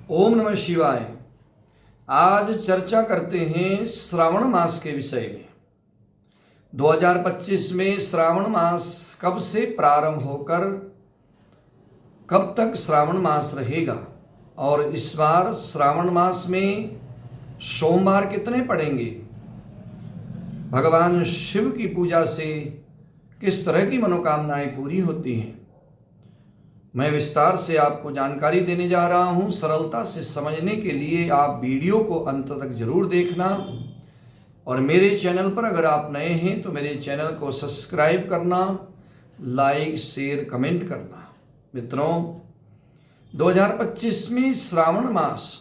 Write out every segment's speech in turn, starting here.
ओम नमः शिवाय। आज चर्चा करते हैं श्रावण मास के विषय में। 2025 में श्रावण मास कब से प्रारंभ होकर कब तक श्रावण मास रहेगा और इस बार श्रावण मास में सोमवार कितने पड़ेंगे, भगवान शिव की पूजा से किस तरह की मनोकामनाएं पूरी होती हैं, मैं विस्तार से आपको जानकारी देने जा रहा हूं। सरलता से समझने के लिए आप वीडियो को अंत तक जरूर देखना और मेरे चैनल पर अगर आप नए हैं तो मेरे चैनल को सब्सक्राइब करना, लाइक शेयर कमेंट करना। मित्रों, 2025 में श्रावण मास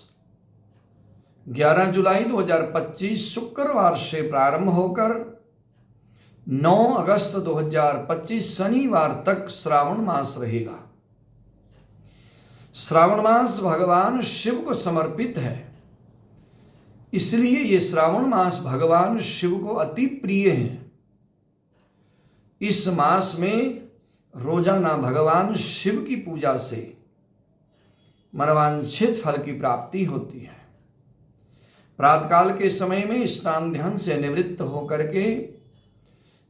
11 जुलाई 2025 शुक्रवार से प्रारंभ होकर 9 अगस्त 2025 शनिवार तक श्रावण मास रहेगा। श्रावण मास भगवान शिव को समर्पित है, इसलिए ये श्रावण मास भगवान शिव को अति प्रिय है। इस मास में रोजाना भगवान शिव की पूजा से मनवांछित फल की प्राप्ति होती है। प्रातःकाल के समय में स्नान ध्यान से निवृत्त होकर के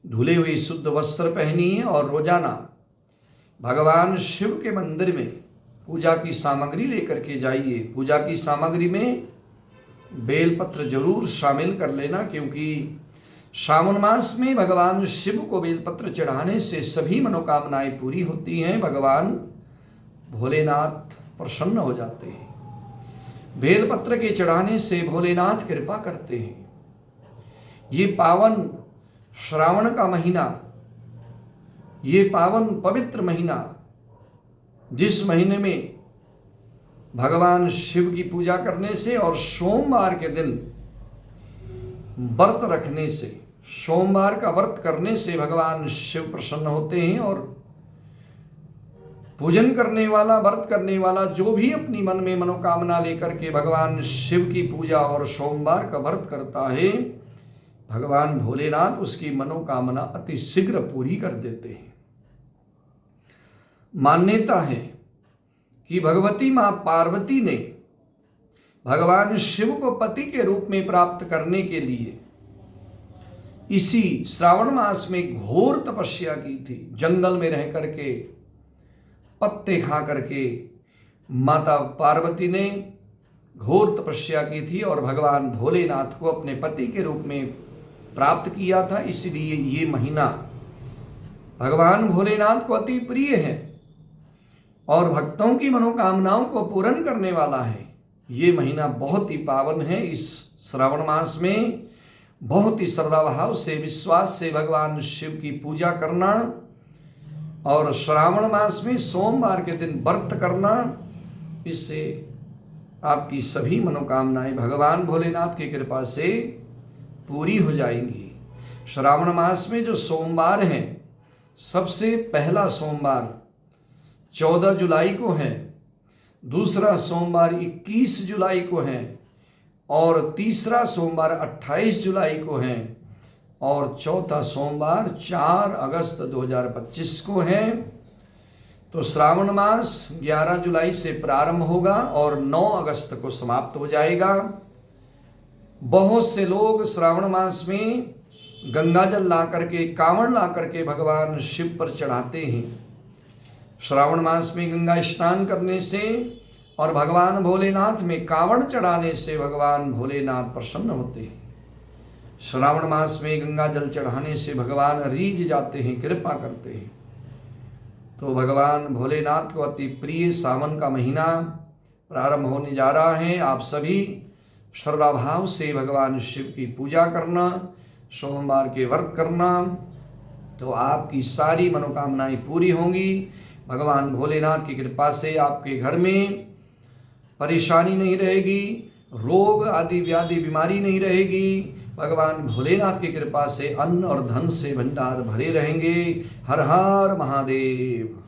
धुले हुए शुद्ध वस्त्र पहनिए और रोजाना भगवान शिव के मंदिर में पूजा की सामग्री लेकर के जाइए। पूजा की सामग्री में बेलपत्र जरूर शामिल कर लेना, क्योंकि श्रावण मास में भगवान शिव को बेलपत्र चढ़ाने से सभी मनोकामनाएं पूरी होती हैं। भगवान भोलेनाथ प्रसन्न हो जाते हैं। बेलपत्र के चढ़ाने से भोलेनाथ कृपा करते हैं। ये पावन श्रावण का महीना, ये पावन पवित्र महीना, जिस महीने में भगवान शिव की पूजा करने से और सोमवार के दिन व्रत रखने से, सोमवार का व्रत करने से भगवान शिव प्रसन्न होते हैं। और पूजन करने वाला, व्रत करने वाला जो भी अपनी मन में मनोकामना लेकर के भगवान शिव की पूजा और सोमवार का व्रत करता है, भगवान भोलेनाथ उसकी मनोकामना अति शीघ्र पूरी कर देते हैं। मान्यता है कि भगवती मां पार्वती ने भगवान शिव को पति के रूप में प्राप्त करने के लिए इसी श्रावण मास में घोर तपस्या की थी। जंगल में रह करके पत्ते खा करके माता पार्वती ने घोर तपस्या की थी और भगवान भोलेनाथ को अपने पति के रूप में प्राप्त किया था। इसलिए ये महीना भगवान भोलेनाथ को अति प्रिय है और भक्तों की मनोकामनाओं को पूर्ण करने वाला है। ये महीना बहुत ही पावन है। इस श्रावण मास में बहुत ही श्रद्धाभाव से, विश्वास से भगवान शिव की पूजा करना और श्रावण मास में सोमवार के दिन व्रत करना, इससे आपकी सभी मनोकामनाएं भगवान भोलेनाथ की कृपा से पूरी हो जाएंगी। श्रावण मास में जो सोमवार है, सबसे पहला सोमवार 14 जुलाई को है, दूसरा सोमवार 21 जुलाई को है और तीसरा सोमवार 28 जुलाई को है और चौथा सोमवार 4 अगस्त 2025 को है। तो श्रावण मास 11 जुलाई से प्रारंभ होगा और 9 अगस्त को समाप्त हो जाएगा। बहुत से लोग श्रावण मास में गंगा जल ला करके, कांवड़ ला करके भगवान शिव पर चढ़ाते हैं। श्रावण मास में गंगा स्नान करने से और भगवान भोलेनाथ में कांवड़ चढ़ाने से भगवान भोलेनाथ प्रसन्न होते हैं। श्रावण मास में गंगा जल चढ़ाने से भगवान रीझ जाते हैं, कृपा करते हैं। तो भगवान भोलेनाथ को अति प्रिय सावन का महीना प्रारंभ होने जा रहा है। आप सभी श्रद्धाभाव से भगवान शिव की पूजा करना, सोमवार के व्रत करना, तो आपकी सारी मनोकामनाएं पूरी होंगी। भगवान भोलेनाथ की कृपा से आपके घर में परेशानी नहीं रहेगी, रोग आदि व्याधि बीमारी नहीं रहेगी। भगवान भोलेनाथ की कृपा से अन्न और धन से भंडार भरे रहेंगे। हर हर महादेव।